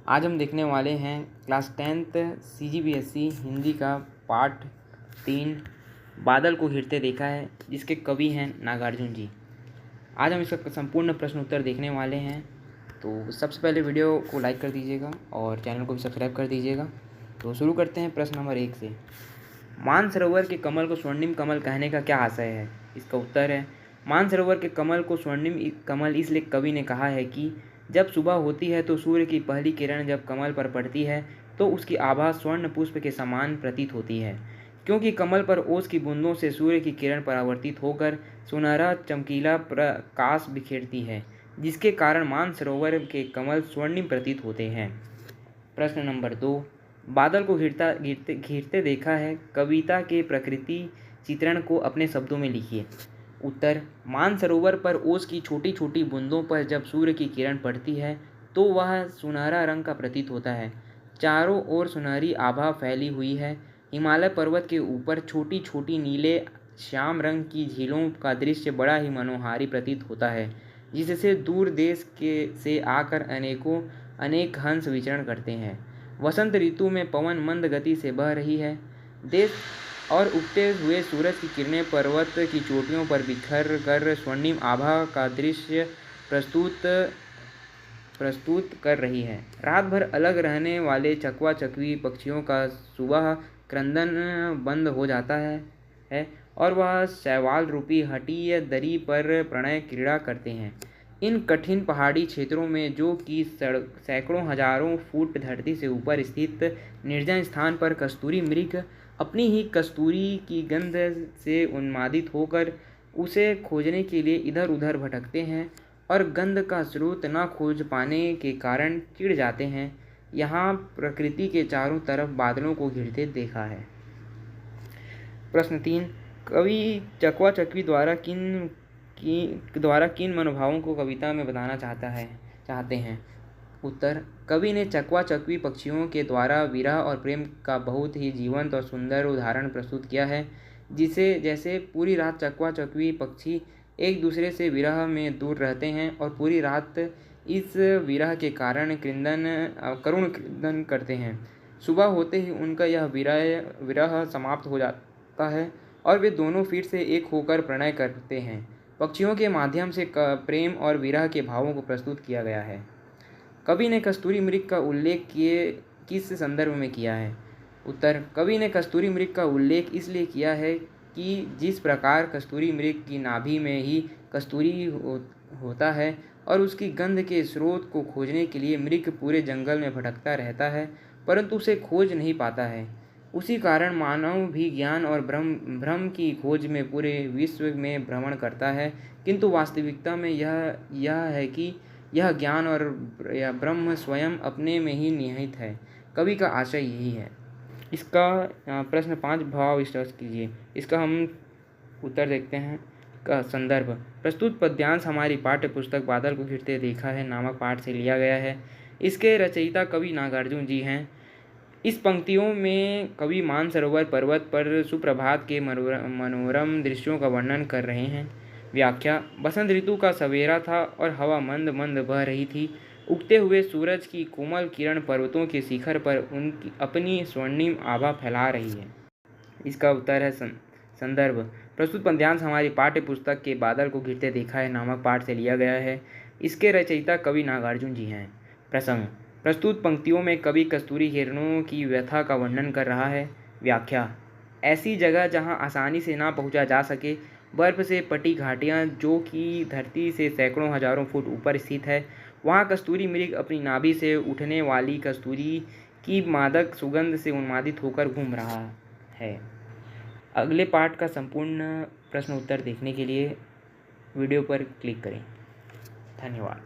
आज हम देखने वाले हैं क्लास 10th CGBSE हिंदी का पाठ 3 बादल को घिरते देखा है, जिसके कवि हैं नागार्जुन जी। आज हम इसका संपूर्ण प्रश्न उत्तर देखने वाले हैं। तो सबसे पहले वीडियो को लाइक कर दीजिएगा और चैनल को भी सब्सक्राइब कर दीजिएगा। तो शुरू करते हैं प्रश्न नंबर 1 से। मानसरोवर के कमल को स्वर्णिम कमल कहने का क्या आशय है? इसका उत्तर है, मानसरोवर के कमल को स्वर्णिम कमल इसलिए कवि ने कहा है कि जब सुबह होती है तो सूर्य की पहली किरण जब कमल पर पड़ती है तो उसकी आभा स्वर्ण पुष्प के समान प्रतीत होती है, क्योंकि कमल पर ओस की बूंदों से सूर्य की किरण परावर्तित होकर सुनहरा चमकीला प्रकाश बिखेरती है, जिसके कारण मानसरोवर के कमल स्वर्णिम प्रतीत होते हैं। प्रश्न नंबर 2, बादल को घिरते देखा है कविता के प्रकृति चित्रण को अपने शब्दों में लिखिए। उत्तर, मानसरोवर पर ओस की छोटी छोटी बूंदों पर जब सूर्य की किरण पड़ती है तो वह सुनहरा रंग का प्रतीत होता है। चारों ओर सुनहरी आभा फैली हुई है। हिमालय पर्वत के ऊपर छोटी छोटी नीले श्याम रंग की झीलों का दृश्य बड़ा ही मनोहारी प्रतीत होता है, जिससे दूर देश से आकर अनेक हंस विचरण करते हैं। वसंत ऋतु में पवन मंद गति से बह रही है। देश और उगते हुए सूरज की किरणें पर्वत की चोटियों पर बिखर कर स्वर्णिम आभा का दृश्य प्रस्तुत कर रही है। रात भर अलग रहने वाले चकवा चकवी पक्षियों का सुबह क्रंदन बंद हो जाता है और वह शैवाल रूपी हटीय दरी पर प्रणय क्रीड़ा करते हैं। इन कठिन पहाड़ी क्षेत्रों में, जो कि सैकड़ों हजारों फुट धरती से ऊपर स्थित निर्जन स्थान पर कस्तूरी मृग अपनी ही कस्तूरी की गंध से उन्मादित होकर उसे खोजने के लिए इधर उधर भटकते हैं और गंध का स्रोत न खोज पाने के कारण चिढ़ जाते हैं। यहाँ प्रकृति के चारों तरफ बादलों को घिरते देखा है। प्रश्न 3, कवि चकवा चकवी द्वारा किन मनोभावों को कविता में बताना चाहते हैं? उत्तर, कवि ने चकवा चकवी पक्षियों के द्वारा विरह और प्रेम का बहुत ही जीवंत और सुंदर उदाहरण प्रस्तुत किया है। जैसे पूरी रात चकवा चकवी पक्षी एक दूसरे से विरह में दूर रहते हैं और पूरी रात इस विरह के कारण करुण क्रंदन करते हैं। सुबह होते ही उनका यह विरह समाप्त हो जाता है और वे दोनों फिर से एक होकर प्रणय करते हैं। पक्षियों के माध्यम से प्रेम और विरह के भावों को प्रस्तुत किया गया है। कवि ने कस्तूरी मृग का उल्लेख किस संदर्भ में किया है? उत्तर, कवि ने कस्तूरी मृग का उल्लेख इसलिए किया है कि जिस प्रकार कस्तूरी मृग की नाभि में ही कस्तूरी होता है और उसकी गंध के स्रोत को खोजने के लिए मृग पूरे जंगल में भटकता रहता है, परंतु उसे खोज नहीं पाता है। उसी कारण मानव भी ज्ञान और भ्रम की खोज में पूरे विश्व में भ्रमण करता है, किंतु वास्तविकता में यह है कि यह ज्ञान और यह ब्रह्म स्वयं अपने में ही निहित है। कवि का आशय यही है। इसका प्रश्न 5, भाव स्पष्ट कीजिए। इसका हम उत्तर देखते हैं। का संदर्भ, प्रस्तुत पद्यांश हमारी पाठ्य पुस्तक बादल को घिरते देखा है नामक पाठ से लिया गया है। इसके रचयिता कवि नागार्जुन जी हैं। इस पंक्तियों में कवि मानसरोवर पर्वत पर सुप्रभात के मनोरम दृश्यों का वर्णन कर रहे हैं। व्याख्या, बसंत ऋतु का सवेरा था और हवा मंद मंद बह रही थी। उगते हुए सूरज की कोमल किरण पर्वतों के शिखर पर उनकी अपनी स्वर्णिम आभा फैला रही है। इसका उत्तर है संदर्भ, प्रस्तुत पद्यांश हमारी पाठ्य पुस्तक के बादल को घिरते देखा है नामक पाठ से लिया गया है। इसके रचयिता कवि नागार्जुन जी हैं। प्रसंग, प्रस्तुत पंक्तियों में कवि कस्तूरी हिरणों की व्यथा का वर्णन कर रहा है। व्याख्या, ऐसी जगह जहां आसानी से ना पहुंचा जा सके, बर्फ से पटी घाटियां जो कि धरती से सैकड़ों हजारों फुट ऊपर स्थित है, वहां कस्तूरी मृग अपनी नाभि से उठने वाली कस्तूरी की मादक सुगंध से उन्मादित होकर घूम रहा है। अगले पाठ का संपूर्ण प्रश्न उत्तर देखने के लिए वीडियो पर क्लिक करें। धन्यवाद।